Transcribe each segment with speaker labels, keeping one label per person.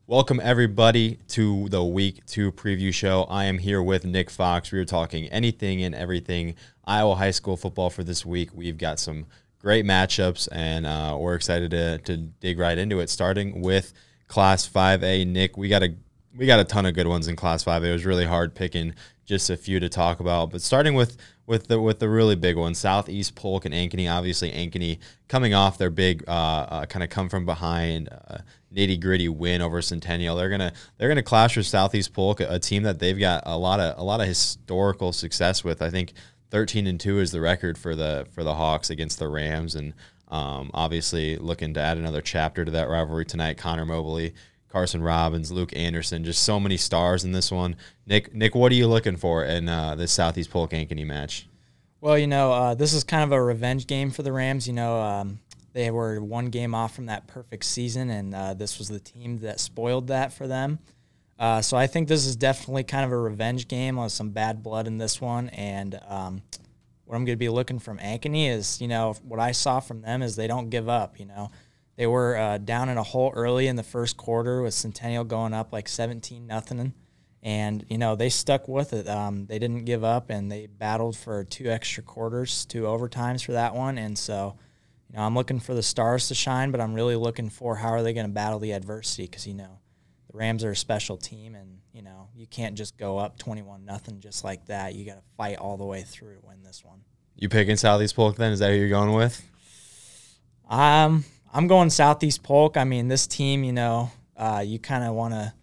Speaker 1: Welcome, everybody, to the Week 2 preview show. I am here with Nick Fox. We are talking anything and everything Iowa high school football for this week. We've got some great matchups, and we're excited to dig right into it, starting with Class 5A. Nick, we got a ton of good ones in Class 5A. It was really hard picking just a few to talk about, but starting with the really big ones, Southeast Polk and Ankeny. Obviously, Ankeny coming off their big kind of come from behind nitty-gritty win over Centennial. They're gonna clash with Southeast Polk, a team that they've got a lot of historical success with. I think 13-2 is the record for the Hawks against the Rams, and obviously looking to add another chapter to that rivalry tonight. Connor Mobley, Carson Robbins, Luke Anderson, just so many stars in this one. Nick, what are you looking for in this Southeast Polk Ankeny match?
Speaker 2: Well, this is kind of a revenge game for the Rams. They were one game off from that perfect season, and this was the team that spoiled that for them. So I think this is definitely kind of a revenge game with some bad blood in this one. And what I'm going to be looking from Ankeny is, what I saw from them is they don't give up, They were down in a hole early in the first quarter with Centennial going up like 17-0. And, they stuck with it. They didn't give up, and they battled for 2 extra quarters, 2 overtimes for that one. And so, I'm looking for the stars to shine, but I'm really looking for how are they going to battle the adversity because, the Rams are a special team, and, you can't just go up 21-0 just like that. You got to fight all the way through to win this one.
Speaker 1: You picking Southeast Polk then? Is that who you're going with?
Speaker 2: I'm going Southeast Polk. I mean, this team, you kind of want to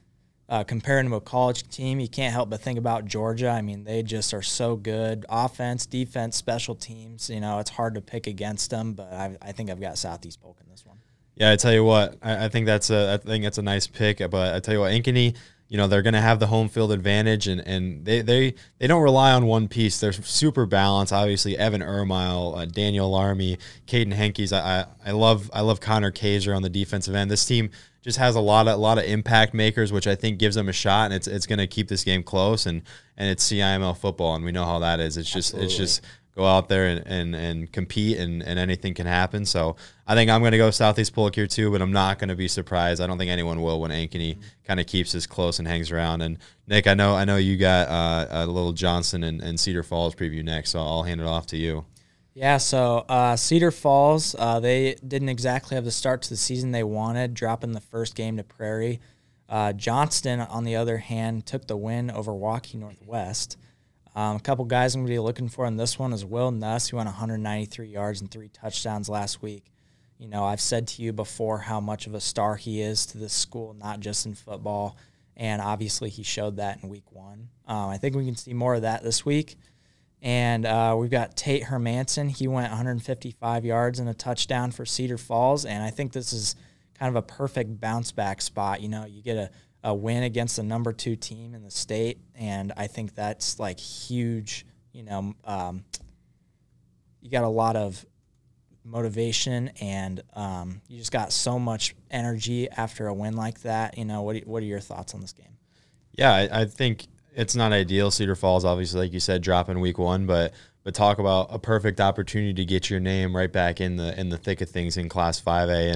Speaker 2: compare them to a college team. You can't help but think about Georgia. I mean, they just are so good. Offense, defense, special teams. It's hard to pick against them, but I think I've got Southeast Polk in this one.
Speaker 1: Yeah, I tell you what, I think that's a nice pick. But I tell you what, Ankeny, they're going to have the home field advantage, and they don't rely on one piece. They're super balanced. Obviously, Evan Ermile, Daniel Larmy, Caden Henkes. I love Connor Kaiser on the defensive end. This team just has a lot of impact makers, which I think gives them a shot, and it's going to keep this game close. And it's CIML football, and we know how that is. It's just go out there and compete, and anything can happen. So I think I'm going to go Southeast Polk here too, but I'm not going to be surprised. I don't think anyone will when Ankeny kind of keeps this close and hangs around. And Nick, I know you got a little Johnson and Cedar Falls preview next, so I'll hand it off to you.
Speaker 2: Yeah, so Cedar Falls, they didn't exactly have the start to the season they wanted, dropping the first game to Prairie. Johnston, on the other hand, took the win over Waukee Northwest. A couple guys I'm going to be looking for in this one is Will Nuss, who went 193 yards and 3 touchdowns last week. I've said to you before how much of a star he is to this school, not just in football, and obviously he showed that in week 1. I think we can see more of that this week. And we've got Tate Hermanson. He went 155 yards and a touchdown for Cedar Falls, and I think this is kind of a perfect bounce-back spot. You get a win against the number 2 team in the state, and I think that's, huge. You got a lot of motivation, and you just got so much energy after a win like that. What are your thoughts on this game?
Speaker 1: Yeah, I think it's not ideal. Cedar Falls, obviously, like you said, dropping week 1, but talk about a perfect opportunity to get your name right back in the thick of things in Class 5A.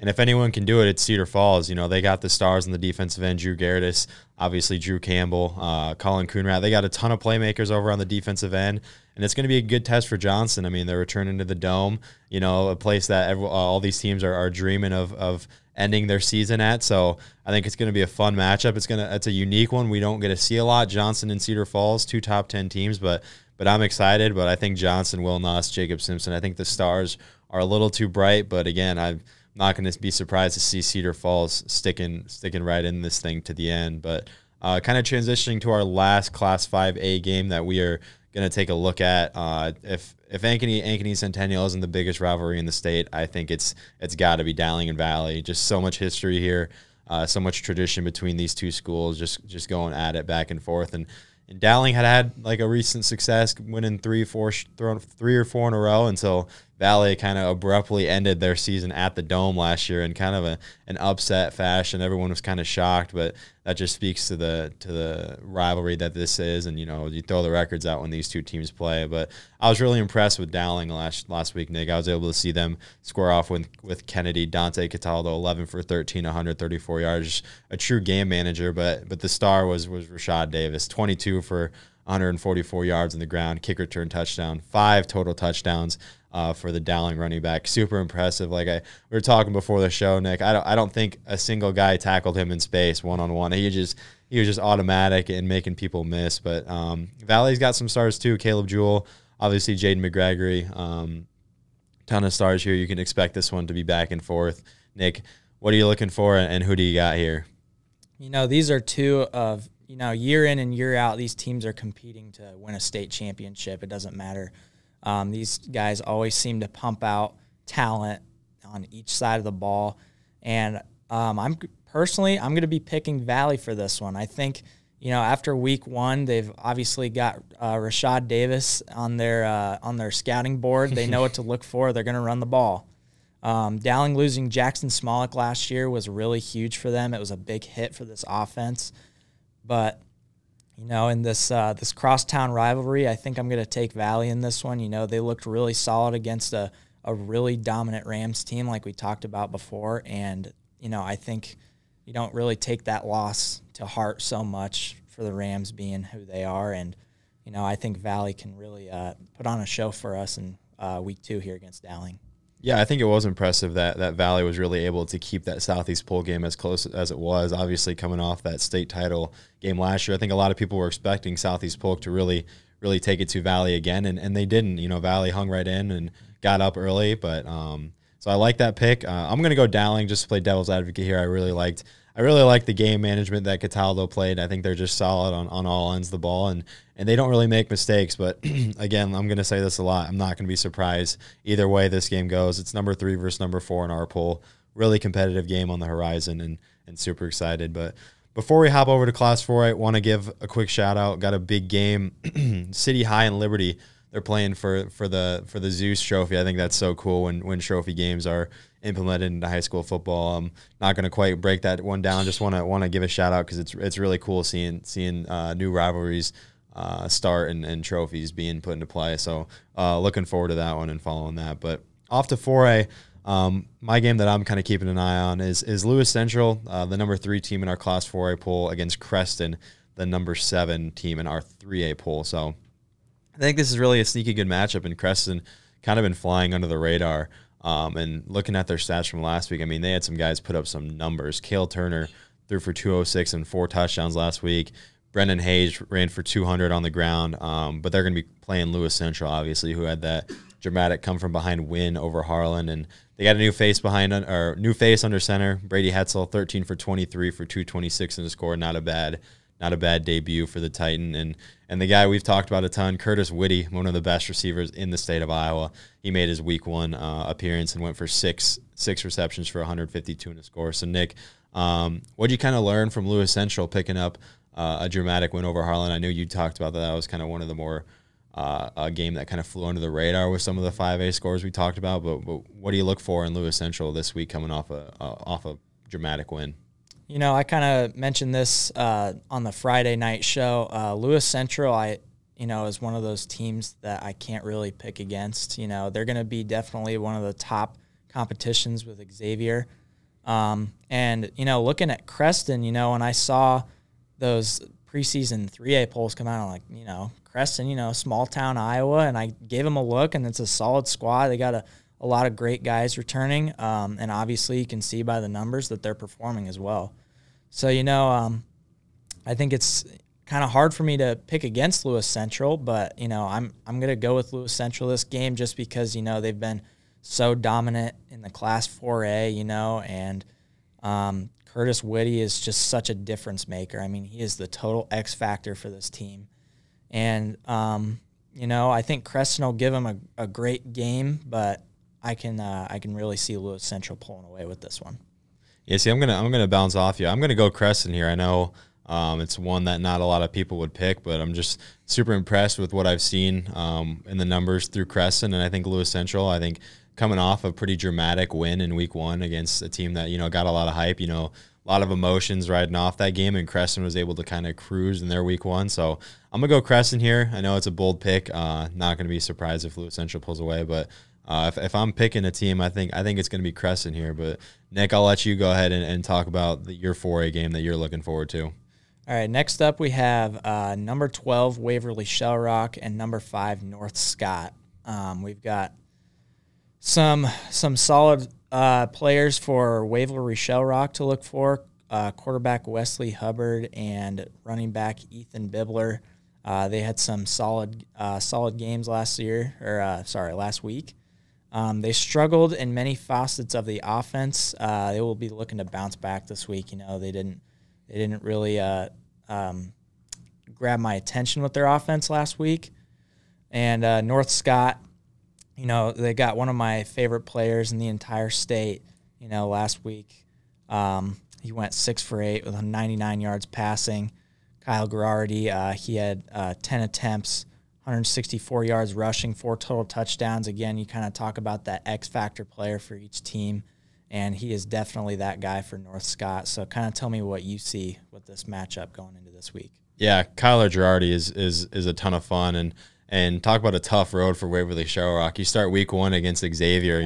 Speaker 1: And if anyone can do it, it's Cedar Falls. They got the stars on the defensive end, Drew Gerardis, obviously Drew Campbell, Colin Coonrat. They got a ton of playmakers over on the defensive end, and it's going to be a good test for Johnson. I mean, they're returning to the Dome, a place that all these teams are dreaming of ending their season at. So I think it's going to be a fun matchup. It's a unique one. We don't get to see a lot. Johnson and Cedar Falls, 2 top 10 teams, but I'm excited. But I think Johnson, Will Nuss, Jacob Simpson, I think the stars are a little too bright. But again, I'm not going to be surprised to see Cedar Falls sticking right in this thing to the end. But kind of transitioning to our last Class 5A game that we are going to take a look at. If Ankeny Centennial isn't the biggest rivalry in the state, I think it's got to be Dowling and Valley. Just so much history here, so much tradition between these two schools, just going at it back and forth. And Dowling had a recent success, winning 3 or 4 in a row until Valley kind of abruptly ended their season at the Dome last year in kind of an upset fashion. Everyone was kind of shocked, but that just speaks to the rivalry that this is. And, you throw the records out when these two teams play. But I was really impressed with Dowling last week, Nick. I was able to see them square off with Kennedy. Dante Cataldo, 11 for 13, 134 yards. Just a true game manager. But the star was Rashad Davis, 22 for 144 yards on the ground, kick return touchdown, 5 total touchdowns for the Dowling running back. Super impressive. Like we were talking before the show, Nick, I don't think a single guy tackled him in space one-on-one. He was just automatic and making people miss. But Valley's got some stars too. Caleb Jewell, obviously Jaden McGregory. Ton of stars here. You can expect this one to be back and forth. Nick, what are you looking for, and who do you got here?
Speaker 2: These are two of, year in and year out, these teams are competing to win a state championship. It doesn't matter. These guys always seem to pump out talent on each side of the ball. And I'm going to be picking Valley for this one. I think, after week 1, they've obviously got Rashad Davis on their scouting board. They know what to look for. They're going to run the ball. Dowling losing Jackson Smolik last year was really huge for them. It was a big hit for this offense. But in this crosstown rivalry, I think I'm going to take Valley in this one. They looked really solid against a really dominant Rams team like we talked about before. And, I think you don't really take that loss to heart so much for the Rams being who they are. And, I think Valley can really put on a show for us in week 2 here against Dowling.
Speaker 1: Yeah, I think it was impressive that Valley was really able to keep that Southeast Poll game as close as it was, obviously coming off that state title game last year. I think a lot of people were expecting Southeast Polk to really take it to Valley again, and they didn't. Valley hung right in and got up early, but so I like that pick. I'm going to go Dowling just to play devil's advocate here. I really liked the game management that Cataldo played. I think they're just solid on all ends of the ball, and they don't really make mistakes. But, again, I'm going to say this a lot. I'm not going to be surprised either way this game goes. It's number 3 versus number 4 in our poll. Really competitive game on the horizon, and super excited. But before we hop over to Class 4, I want to give a quick shout-out. Got a big game. City High and Liberty, they're playing for the Zeus Trophy. I think that's so cool when trophy games are implemented into high school football. I'm not going to quite break that one down. Just want to give a shout out because it's really cool seeing new rivalries start and trophies being put into play. So looking forward to that one and following that. But off to 4A. My game that I'm kind of keeping an eye on is Lewis Central, the number 3 team in our Class 4A poll, against Creston, the number 7 team in our 3A poll. So I think this is really a sneaky good matchup, and Creston kind of been flying under the radar. And looking at their stats from last week, I mean, they had some guys put up some numbers. Cale Turner threw for 206 and 4 touchdowns last week. Brendan Hayes ran for 200 on the ground. But they're going to be playing Lewis Central, obviously, who had that dramatic come-from-behind win over Harlan. And they got a new face under center. Brady Hetzel, 13 for 23 for 226 in the score. Not a bad debut for the Titan. And the guy we've talked about a ton, Curtis Whitty, one of the best receivers in the state of Iowa. He made his week 1 appearance and went for six receptions for 152 in the score. So, Nick, what did you kind of learn from Lewis Central picking up a dramatic win over Harlan? I know you talked about that. That was kind of one of the more a game that kind of flew under the radar with some of the 5A scores we talked about. But what do you look for in Lewis Central this week coming off a dramatic win?
Speaker 2: I kind of mentioned this on the Friday night show. Lewis Central, is one of those teams that I can't really pick against. They're going to be definitely one of the top competitions with Xavier. And looking at Creston, when I saw those preseason 3A polls come out, I'm like, Creston, small town Iowa, and I gave them a look, and it's a solid squad. They got a lot of great guys returning, and obviously you can see by the numbers that they're performing as well. So, I think it's kind of hard for me to pick against Lewis Central, but, I'm going to go with Lewis Central this game just because, they've been so dominant in the Class 4A, and Curtis Whitty is just such a difference maker. I mean, he is the total X factor for this team. And, I think Creston will give him a great game, but I can really see Lewis Central pulling away with this one.
Speaker 1: Yeah, see, I'm gonna bounce off you. I'm gonna go Creston here. I know It's one that not a lot of people would pick, but I'm just super impressed with what I've seen in the numbers through Crescent, and I think Lewis Central. I think coming off a pretty dramatic win in week 1 against a team that got a lot of hype, a lot of emotions riding off that game, and Crescent was able to kind of cruise in their week 1. So I'm gonna go Crescent here. I know it's a bold pick. Not gonna be surprised if Lewis Central pulls away, but if I'm picking a team, I think it's going to be Crescent here. But Nick, I'll let you go ahead and talk about your 4A game that you're looking forward to.
Speaker 2: All right, next up we have number 12 Waverly Shell Rock and number 5 North Scott. We've got some solid players for Waverly Shell Rock to look for. Quarterback Wesley Hubbard and running back Ethan Bibler. They had some solid games last week. They struggled in many facets of the offense. They will be looking to bounce back this week. They didn't really grab my attention with their offense last week. And North Scott, they got one of my favorite players in the entire state. Last week he went 6 for 8 with 99 yards passing. Kyle Garrity, he had 10 attempts, 164 yards rushing, 4 total touchdowns. Again, you kind of talk about that X-factor player for each team, and he is definitely that guy for North Scott. So kind of tell me what you see with this matchup going into this week.
Speaker 1: Yeah, Kyler Girardi is a ton of fun, and talk about a tough road for Waverly Shell Rock. You start week 1 against Xavier,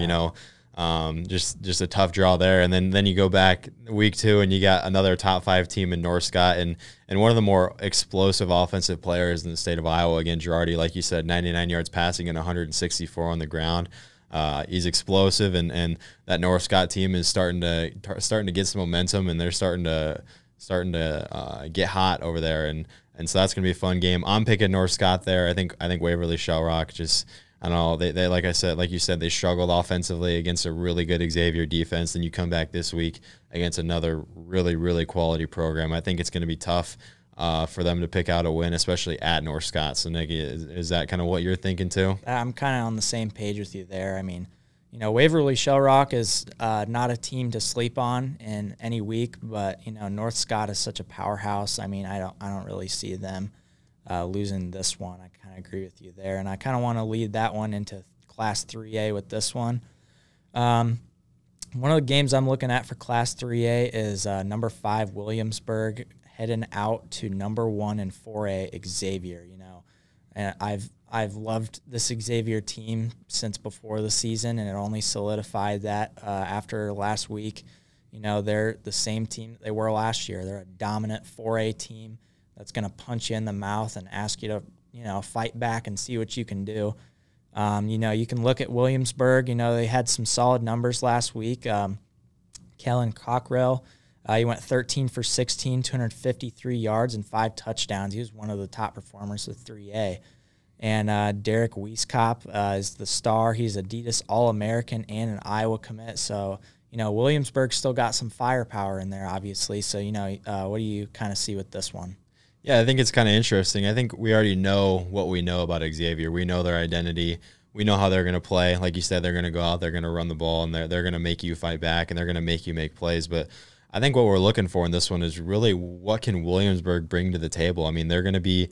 Speaker 1: just a tough draw there, and then you go back week 2 and you got another top 5 team in North Scott and one of the more explosive offensive players in the state of Iowa. Again, Girardi, like you said, 99 yards passing and 164 on the ground. He's explosive, and that North Scott team is starting to get some momentum, and they're starting to get hot over there, and so that's gonna be a fun game. I'm picking North Scott there. I think Waverly Shell Rock just, I don't know, they like you said, they struggled offensively against a really good Xavier defense. Then you come back this week against another really, really quality program. I think it's going to be tough for them to pick out a win, especially at North Scott. So, Nick, is that kind of what you're thinking too?
Speaker 2: I'm kind of on the same page with you there. I mean, Waverly Shell Rock is not a team to sleep on in any week, but North Scott is such a powerhouse. I mean, I don't really see them losing this one. I kind of agree with you there, and I kind of want to lead that one into Class 3A with this one. One of the games I'm looking at for Class 3A is number 5 Williamsburg heading out to number 1 in 4A Xavier. And I've loved this Xavier team since before the season, and it only solidified that after last week. They're the same team that they were last year. They're a dominant 4A team that's going to punch you in the mouth and ask you to, fight back and see what you can do. You can look at Williamsburg. They had some solid numbers last week. Kellen Cockrell, he went 13 for 16, 253 yards and 5 touchdowns. He was one of the top performers of 3A. And Derek Weiskop is the star. He's Adidas All-American and an Iowa commit. So, Williamsburg still got some firepower in there, obviously. So, what do you kind of see with this one?
Speaker 1: Yeah, I think it's kind of interesting. I think we already know what we know about Xavier. We know their identity. We know how they're going to play. Like you said, they're going to go out, they're going to run the ball, and they're going to make you fight back, and they're going to make you make plays. But I think what we're looking for in this one is really what can Williamsburg bring to the table. I mean, they're going to be,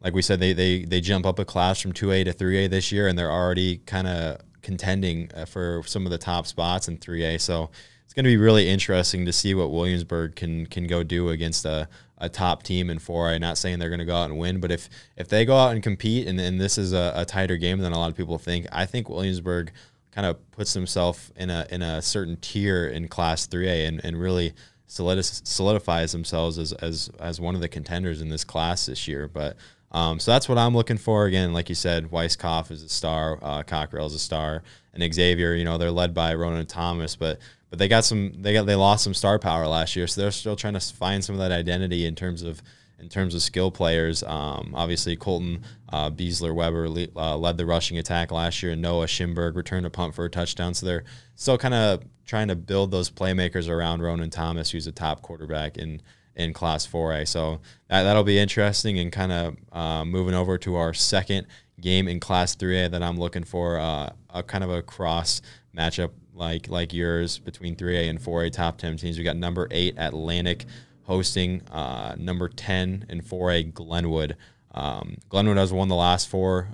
Speaker 1: like we said, they jump up a class from 2A to 3A this year, and they're already kind of contending for some of the top spots in 3A. So it's going to be really interesting to see what Williamsburg can go do against a top team in 4A. Not saying they're going to go out and win, but if they go out and compete, and this is a tighter game than a lot of people think, I think Williamsburg kind of puts themselves in a certain tier in Class 3A and really solidifies themselves as one of the contenders in this class this year. But so that's what I'm looking for. Again, like you said, Weiskopf is a star, Cockrell is a star, and Xavier, they're led by Ronan Thomas, but they lost some star power last year, so they're still trying to find some of that identity in terms of skill players. Obviously, Colton Beasler Weber led the rushing attack last year, and Noah Schimberg returned a punt for a touchdown. So they're still kind of trying to build those playmakers around Ronan Thomas, who's a top quarterback in Class 4A. So that'll be interesting, and kind of moving over to our second game in Class 3A that I'm looking for, a kind of a cross matchup like yours between 3A and 4A top 10 teams. We got number 8 Atlantic hosting number 10 in 4A Glenwood. Glenwood has won the last 4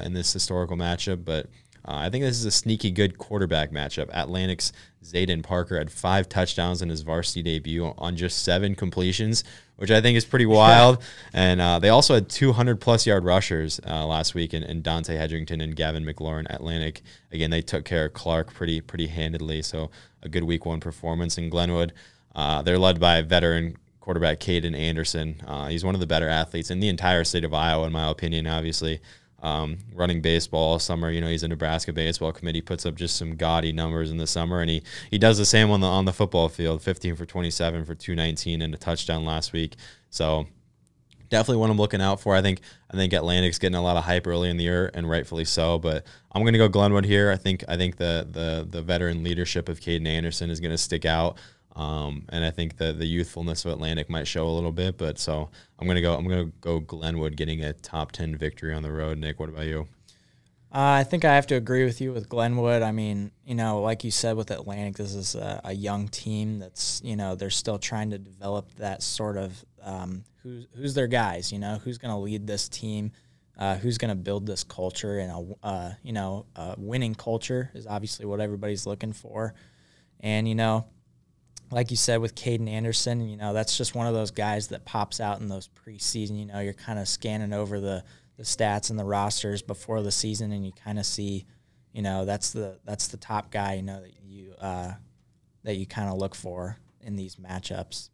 Speaker 1: in this historical matchup, but I think this is a sneaky good quarterback matchup. Atlantic's Zayden Parker had 5 touchdowns in his varsity debut on just 7 completions, which I think is pretty wild. And they also had 200-plus yard rushers last week in Dante Hedrington and Gavin McLaurin. Atlantic, again, they took care of Clark pretty handedly, so a good week 1 performance in Glenwood. They're led by veteran quarterback Caden Anderson. He's one of the better athletes in the entire state of Iowa, in my opinion, obviously. Running baseball all summer, he's a Nebraska baseball committee, puts up just some gaudy numbers in the summer, and he does the same on the football field, 15 for 27 for 219 and a touchdown last week. So definitely one I'm looking out for. I think Atlantic's getting a lot of hype early in the year, and rightfully so, but I'm going to go Glenwood here. I think the veteran leadership of Caden Anderson is going to stick out. And I think the youthfulness of Atlantic might show a little bit, but so I'm gonna go Glenwood getting a top 10 victory on the road. Nick, what about you?
Speaker 2: I think I have to agree with you with Glenwood. I mean, like you said with Atlantic, this is a young team that's, they're still trying to develop that sort of who's their guys, who's going to lead this team, who's going to build this culture, and a winning culture is obviously what everybody's looking for. And, like you said with Caden Anderson, that's just one of those guys that pops out in those preseason. You're kind of scanning over the stats and the rosters before the season, and you kind of see, that's the top guy, that you kind of look for in these matchups.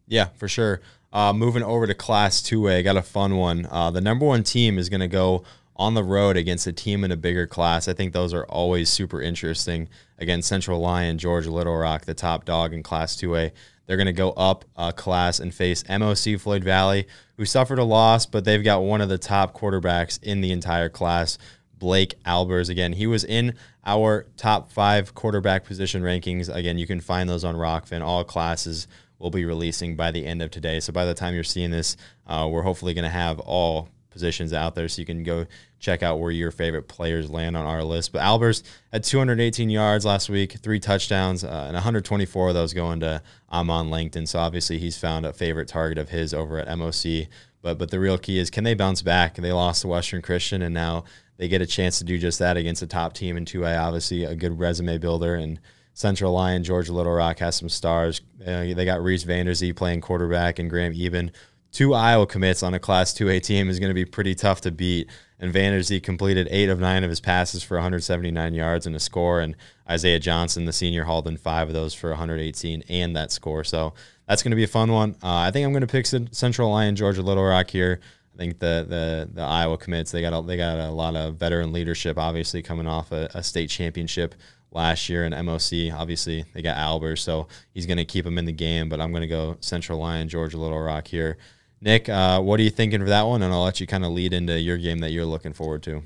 Speaker 1: Yeah, for sure. Moving over to Class 2A, got a fun one. The number 1 team is going to go on the road against a team in a bigger class. I think those are always super interesting. Again, Central Lyon, Georgia Little Rock, the top dog in Class 2A. They're going to go up a class and face MOC Floyd Valley, who suffered a loss, but they've got one of the top quarterbacks in the entire class, Blake Albers. Again, he was in our top 5 quarterback position rankings. Again, you can find those on Rockfin. All classes will be releasing by the end of today. So by the time you're seeing this, we're hopefully going to have all positions out there, so you can go check out where your favorite players land on our list. But Albers had 218 yards last week, 3 touchdowns, and 124 of those going to Amon Langton. So obviously he's found a favorite target of his over at MOC. But the real key is, can they bounce back? They lost to Western Christian, and now they get a chance to do just that against a top team in 2A. Obviously a good resume builder, and Central Lyon, Georgia Little Rock has some stars. They got Reese Vanderzee playing quarterback and Graham Eben. 2 Iowa commits on a Class 2A team is going to be pretty tough to beat. And Vanderzee completed 8 of 9 of his passes for 179 yards and a score. And Isaiah Johnson, the senior, hauled in 5 of those for 118 and that score. So that's going to be a fun one. I think I'm going to pick Central Lyon, Georgia Little Rock here. I think the Iowa commits, they got a lot of veteran leadership, obviously coming off a state championship last year in MOC. Obviously, they got Albers, so he's going to keep them in the game. But I'm going to go Central Lyon, Georgia Little Rock here. Nick, what are you thinking for that one? And I'll let you kind of lead into your game that you're looking forward to.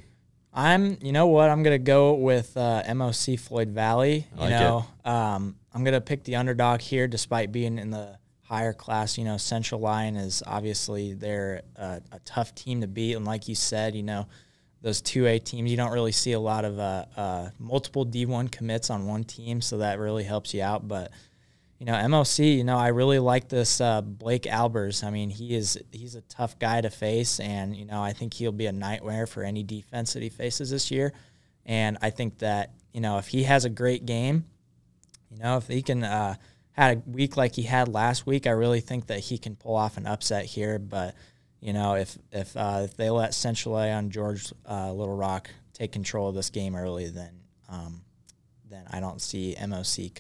Speaker 2: I'm going to go with MOC Floyd Valley. I'm going to pick the underdog here, despite being in the higher class. Central Lyon is obviously they're a tough team to beat, and like you said, those 2A teams, you don't really see a lot of multiple D1 commits on one team, so that really helps you out. But MOC, I really like this Blake Albers. I mean, he's a tough guy to face, and, I think he'll be a nightmare for any defense that he faces this year. And I think that, if he has a great game, if he can had a week like he had last week, I really think that he can pull off an upset here. But, if they let Central Lyon, George Little Rock take control of this game early, then I don't see MOC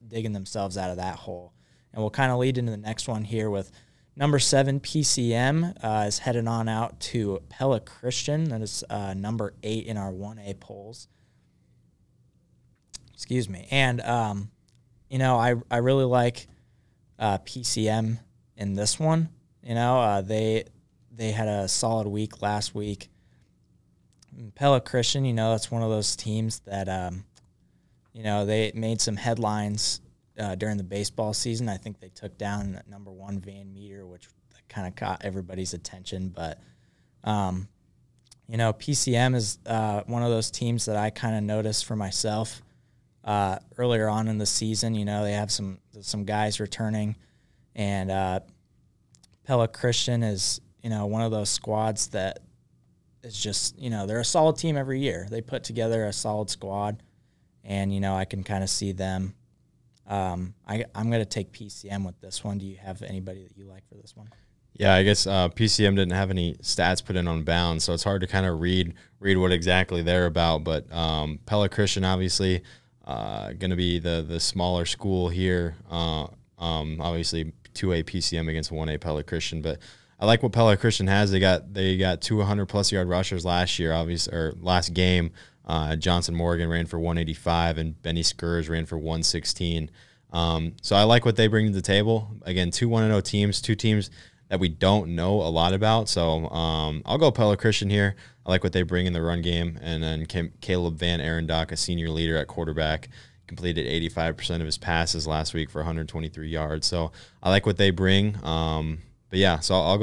Speaker 2: digging themselves out of that hole. And we'll kind of lead into the next one here with number 7 PCM is headed on out to Pella Christian. That is number 8 in our 1A polls. Excuse me. And I really like PCM in this one. They had a solid week last week. Pella Christian, that's one of those teams that they made some headlines during the baseball season. I think they took down number 1 Van Meter, which kind of caught everybody's attention. But, PCM is one of those teams that I kind of noticed for myself earlier on in the season. They have some guys returning, And Pella Christian is, one of those squads that is just, they're a solid team every year. They put together a solid squad, and, I can kind of see them. I'm going to take PCM with this one. Do you have anybody that you like for this one?
Speaker 1: Yeah, I guess PCM didn't have any stats put in on Bounds, so it's hard to kind of read what exactly they're about. But Pella Christian, obviously, going to be the smaller school here. Obviously, 2A PCM against 1A Pella Christian. But I like what Pella Christian has. They got 200-plus yard rushers last year, obviously, or last game. Johnson Morgan ran for 185, and Benny Skurs ran for 116. So I like what they bring to the table. Again, 2 1-0 teams, 2 teams that we don't know a lot about. So I'll go Pella Christian here. I like what they bring in the run game. And then Caleb Van Arendonk, a senior leader at quarterback, completed 85% of his passes last week for 123 yards. So I like what they bring. But yeah, so I'll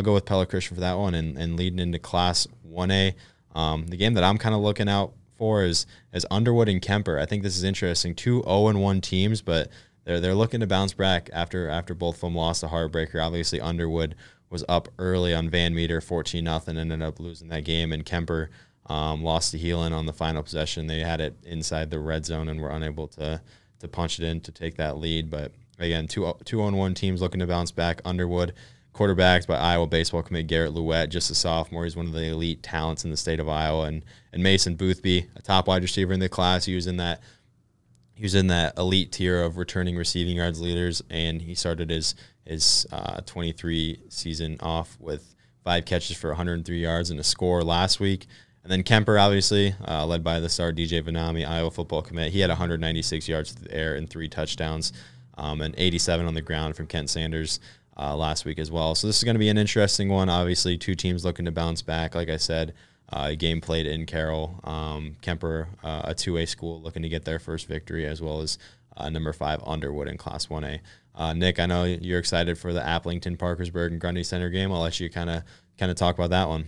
Speaker 1: go with Pella Christian for that one. And leading into Class 1A, the game that I'm kind of looking out for is Underwood and Kemper. I think this is interesting. 2 0-1 teams, but they're looking to bounce back after both of them lost a heartbreaker. Obviously, Underwood was up early on Van Meter, 14-0, ended up losing that game, and Kemper lost to Heelan on the final possession. They had it inside the red zone and were unable to punch it in to take that lead. But again, 2 0-1 teams looking to bounce back. Underwood, quarterbacked by Iowa baseball commit Garrett Louette, just a sophomore. He's one of the elite talents in the state of Iowa, and Mason Boothby, a top wide receiver in the class. He was in that elite tier of returning receiving yards leaders, and he started his 23 season off with 5 catches for 103 yards and a score last week. And then Kemper, obviously, led by the star DJ Vanami, Iowa football commit. He had 196 yards through the air and 3 touchdowns, and 87 on the ground from Kent Sanders last week as well. So this is going to be an interesting one. Obviously, 2 teams looking to bounce back. Like I said, a game played in Carroll. Kemper, a 2A school, looking to get their first victory, as well as number 5 Underwood in Class 1A. Nick, I know you're excited for the Applington, Parkersburg, and Grundy Center game. I'll let you kind of talk about that one.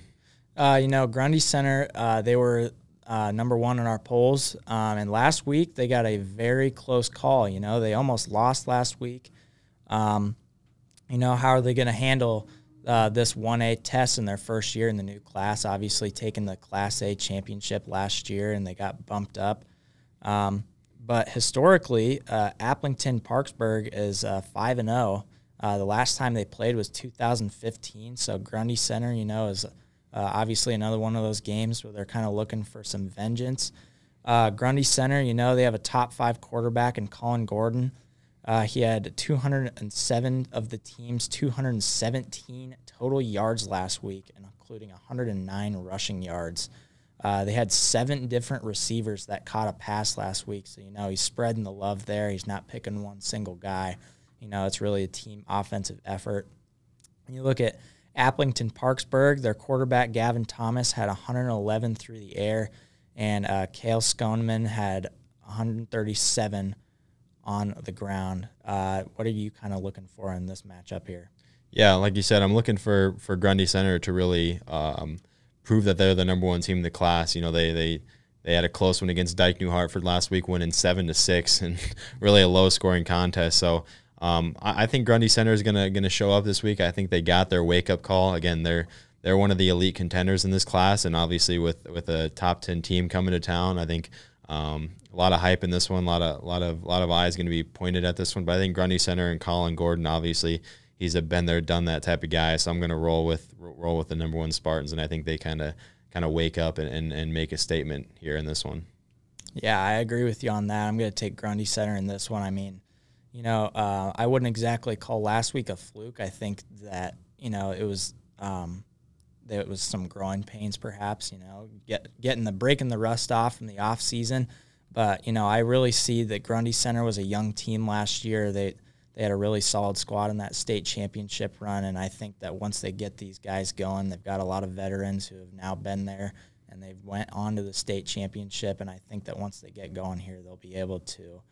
Speaker 2: Grundy Center, they were number 1 in our polls, and last week they got a very close call. They almost lost last week. How are they going to handle this 1A test in their first year in the new class? Obviously taking the Class A championship last year, and they got bumped up. But historically, Applington Parkersburg is 5-0. The last time they played was 2015. So Grundy Center, is obviously another one of those games where they're kind of looking for some vengeance. Grundy Center, they have a top 5 quarterback in Colin Gordon. He had 207 of the team's 217 total yards last week, including 109 rushing yards. They had 7 different receivers that caught a pass last week, so he's spreading the love there. He's not picking one single guy. It's really a team offensive effort. When you look at Applington Parkersburg, their quarterback Gavin Thomas had 111 through the air, and Cale Skoneman had 137 on the ground. What are you kind of looking for in this matchup here?
Speaker 1: Yeah, like you said, I'm looking for Grundy Center to really prove that they're the number 1 team in the class. They had a close one against Dyke New Hartford last week, winning 7-6, and really a low-scoring contest. So I think Grundy Center is gonna show up this week. I think they got their wake-up call. Again, they're one of the elite contenders in this class, and obviously with a top 10 team coming to town, I think a lot of hype in this one. A lot of eyes going to be pointed at this one. But I think Grundy Center and Colin Gordon, obviously, he's a been there, done that type of guy. So I'm going to roll with the number 1 Spartans, and I think they kind of wake up and make a statement here in this one.
Speaker 2: Yeah, I agree with you on that. I'm going to take Grundy Center in this one. I mean, I wouldn't exactly call last week a fluke. I think that it was some growing pains, perhaps. Breaking the rust off from the off season. But I really see that Grundy Center was a young team last year. They had a really solid squad in that state championship run, and I think that once they get these guys going, they've got a lot of veterans who have now been there, and they've went on to the state championship. And I think that once they get going here, they'll be able to,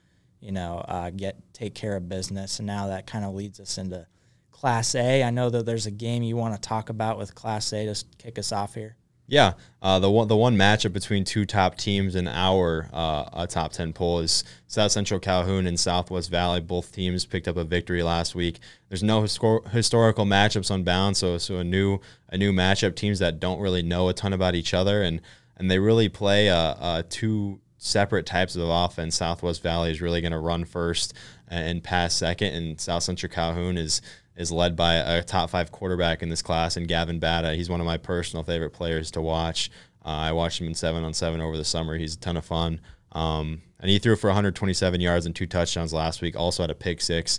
Speaker 2: take care of business. And now that kind of leads us into Class A. I know that there's a game you want to talk about with Class A to kick us off here.
Speaker 1: Yeah, the one matchup between two top teams in our top 10 poll is South Central Calhoun and Southwest Valley. Both teams picked up a victory last week. There's no historical matchups on Bound, so a new matchup. Teams that don't really know a ton about each other, and they really play two separate types of offense. Southwest Valley is really going to run first and pass second, and South Central Calhoun is led by a top 5 quarterback in this class, and Gavin Batta. He's one of my personal favorite players to watch. I watched him in 7-on-7 over the summer. He's a ton of fun. And he threw for 127 yards and 2 touchdowns last week, also had a pick 6.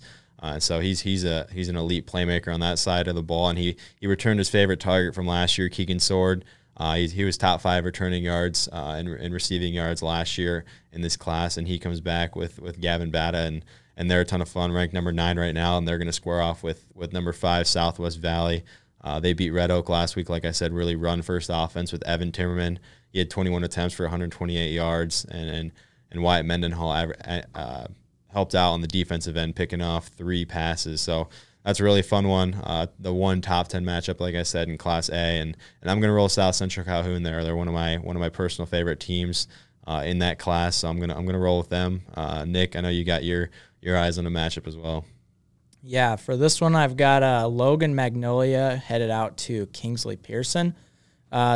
Speaker 1: So he's an elite playmaker on that side of the ball, and he returned his favorite target from last year, Keegan Sword. He was top 5 returning yards and receiving yards last year in this class, and he comes back with Gavin Batta, and they're a ton of fun, ranked number 9 right now, and they're going to square off with number 5, Southwest Valley. They beat Red Oak last week, like I said, really run-first offense with Evan Timmerman. He had 21 attempts for 128 yards, and Wyatt Mendenhall helped out on the defensive end, picking off 3 passes. So that's a really fun one. The one top 10 matchup, like I said, in Class A, and I'm going to roll South Central Calhoun there. They're one of my personal favorite teams in that class, so I'm gonna roll with them. Nick, I know you got your eyes on the matchup as well.
Speaker 2: Yeah, for this one, I've got Logan Magnolia headed out to Kingsley Pearson.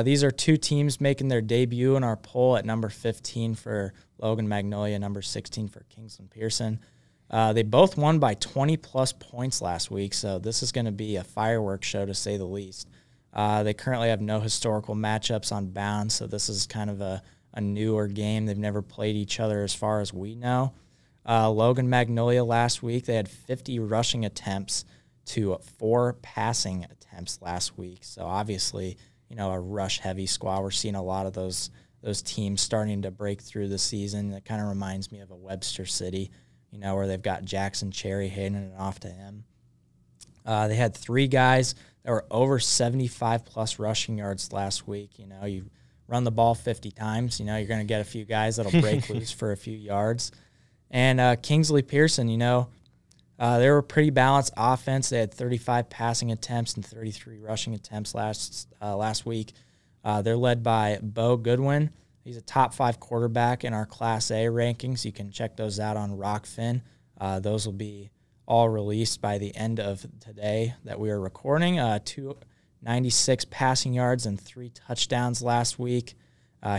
Speaker 2: These are 2 teams making their debut in our poll at number 15 for Logan Magnolia, number 16 for Kingsley Pearson. They both won by 20-plus points last week, so this is going to be a fireworks show to say the least. They currently have no historical matchups on Bound, so this is kind of a newer game. They've never played each other as far as we know. Logan Magnolia last week, they had 50 rushing attempts to 4 passing attempts last week. So obviously, a rush-heavy squad. We're seeing a lot of those teams starting to break through the season. It kind of reminds me of a Webster City, where they've got Jackson Cherry handing it off to him. They had 3 guys that were over 75-plus rushing yards last week. You run the ball 50 times, you're going to get a few guys that'll break loose for a few yards. And Kingsley Pearson, they were a pretty balanced offense. They had 35 passing attempts and 33 rushing attempts last week. They're led by Bo Goodwin. He's a top 5 quarterback in our Class A rankings. You can check those out on Rockfin. Those will be all released by the end of today that we are recording. 296 passing yards and 3 touchdowns last week.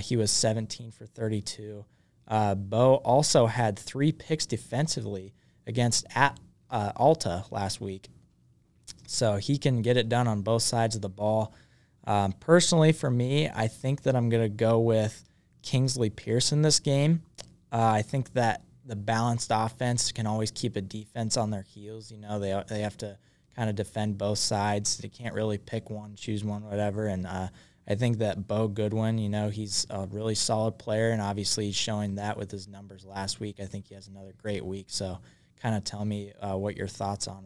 Speaker 2: He was 17 for 32. Bo also had 3 picks defensively against Alta last week. So he can get it done on both sides of the ball. Personally, for me, I think that I'm going to go with Kingsley Pearson this game. I think that the balanced offense can always keep a defense on their heels. They have to kind of defend both sides. They can't really pick one, choose one, whatever. And I think that Bo Goodwin, he's a really solid player, and obviously he's showing that with his numbers last week. I think he has another great week. So kind of tell me what your thoughts are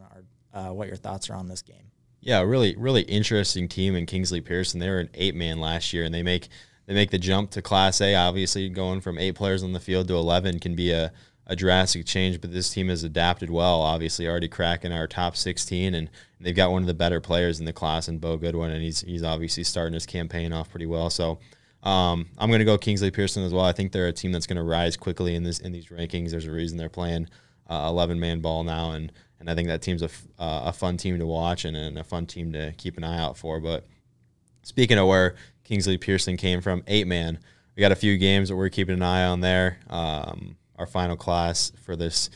Speaker 2: on this game.
Speaker 1: Yeah, really, really interesting team in Kingsley Pearson. They were an 8-man last year, and they make the jump to Class A. Obviously, going from 8 players on the field to 11 can be a drastic change, but this team has adapted well, obviously already cracking our top 16, and they've got one of the better players in the class in Bo Goodwin, and he's obviously starting his campaign off pretty well. So I'm going to go Kingsley Pearson as well. I think they're a team that's going to rise quickly in these rankings. There's a reason they're playing 11-man ball now, and I think that team's a fun team to watch and a fun team to keep an eye out for. But speaking of where Kingsley Pearson came from, 8-man, we got a few games that we're keeping an eye on there. Our final class for this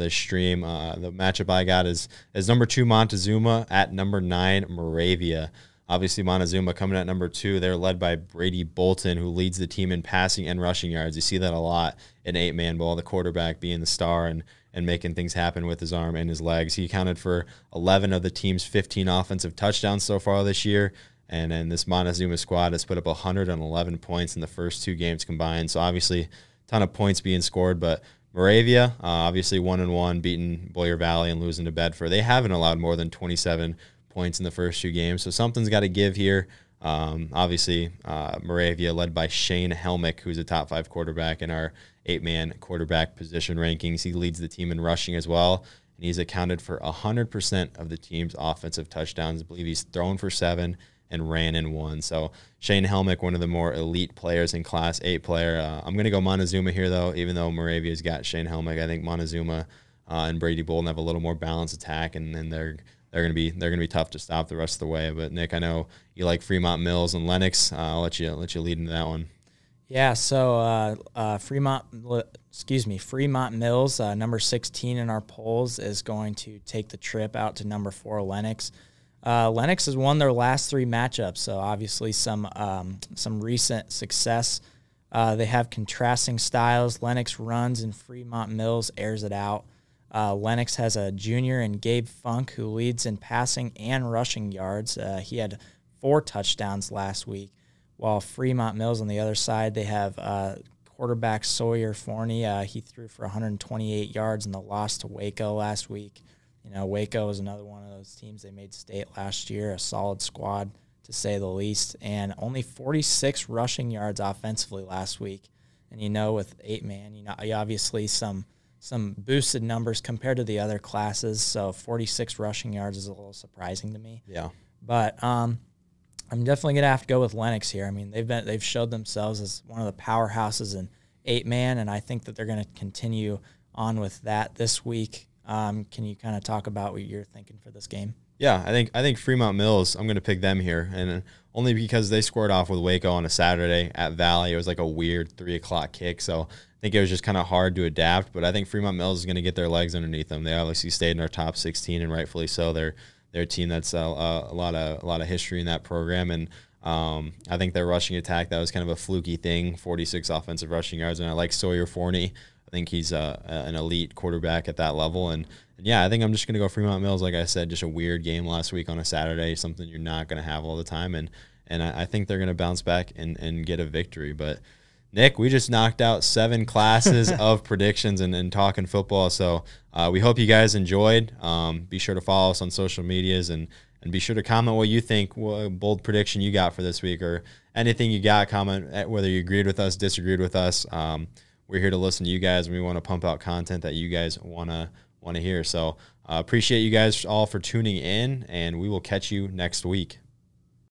Speaker 1: stream. The matchup I got is number 2 Montezuma at number 9 Moravia. Obviously, Montezuma coming at number 2. They're led by Brady Bolton, who leads the team in passing and rushing yards. You see that a lot in 8-man ball, the quarterback being the star and making things happen with his arm and his legs. He accounted for 11 of the team's 15 offensive touchdowns so far this year. And then this Montezuma squad has put up 111 points in the first 2 games combined. So obviously, ton of points being scored, but Moravia, obviously 1-1, beating Boyer Valley and losing to Bedford. They haven't allowed more than 27 points in the first 2 games, so something's got to give here. Obviously, Moravia led by Shane Helmick, who's a top 5 quarterback in our 8-man quarterback position rankings. He leads the team in rushing as well, and he's accounted for 100% of the team's offensive touchdowns. I believe he's thrown for 7 and ran in one. So Shane Helmick, one of the more elite players in Class 8 player. I'm going to go Montezuma here, though, even though Moravia's got Shane Helmick. I think Montezuma and Brady Bolden have a little more balanced attack, and then they're going to be tough to stop the rest of the way. But Nick, I know you like Fremont Mills and Lennox. I'll let you lead into that one.
Speaker 2: Yeah, so Fremont Mills, number 16 in our polls, is going to take the trip out to number 4 Lennox. Lennox has won their last 3 matchups, so obviously some recent success. They have contrasting styles. Lennox runs and Fremont Mills airs it out. Lennox has a junior in Gabe Funk who leads in passing and rushing yards. He had 4 touchdowns last week, while Fremont Mills on the other side, they have quarterback Sawyer Forney. He threw for 128 yards in the loss to Waco last week. You know, Waco is another one of those teams. They made state last year, a solid squad to say the least, and only 46 rushing yards offensively last week. And, you know, with 8-man, you know, obviously some boosted numbers compared to the other classes, so 46 rushing yards is a little surprising to me.
Speaker 1: Yeah.
Speaker 2: But I'm definitely going to have to go with Lennox here. I mean, they've showed themselves as one of the powerhouses in 8-man, and I think that they're going to continue on with that this week. Can you kind of talk about what you're thinking for this game?
Speaker 1: Yeah, I think Fremont Mills, I'm going to pick them here, and only because they scored off with Waco on a Saturday at Valley. It was like a weird 3 o'clock kick, so I think it was just kind of hard to adapt, but I think Fremont Mills is going to get their legs underneath them. They obviously stayed in our top 16, and rightfully so. They're a team that's a lot of history in that program, and I think their rushing attack, that was kind of a fluky thing, 46 offensive rushing yards, and I like Sawyer Forney. I think he's an elite quarterback at that level, and yeah, I think I'm just going to go Fremont Mills. Like I said, just a weird game last week on a Saturday, something you're not going to have all the time, and I think they're going to bounce back and get a victory. But Nick, we just knocked out 7 classes of predictions and talking football, so we hope you guys enjoyed. Be sure to follow us on social medias and be sure to comment what you think, what bold prediction you got for this week, or anything you got. Comment whether you agreed with us, disagreed with us. We're here to listen to you guys, and we want to pump out content that you guys want to hear. So appreciate you guys all for tuning in, and we will catch you next week.